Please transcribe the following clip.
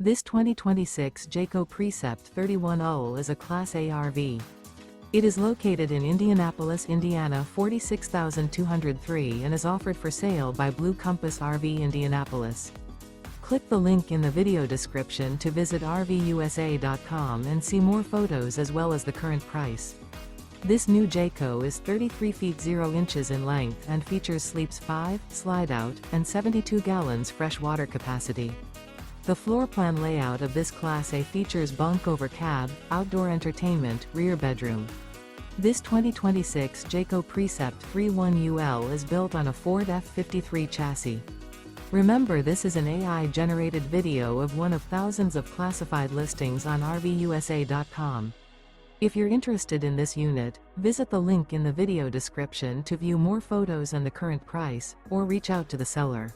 This 2026 Jayco Precept 31UL is a Class A RV. It is located in Indianapolis, Indiana 46203 and is offered for sale by Blue Compass RV Indianapolis. Click the link in the video description to visit RVUSA.com and see more photos as well as the current price. This new Jayco is 33 feet 0 inches in length and features sleeps 5, Slideout, and 72 gallons fresh water capacity. The floor plan layout of this Class A features bunk over cab, outdoor entertainment, rear bedroom. This 2026 Jayco Precept 31UL is built on a Ford F53 chassis. Remember, this is an AI-generated video of one of thousands of classified listings on RVUSA.com. If you're interested in this unit, visit the link in the video description to view more photos and the current price, or reach out to the seller.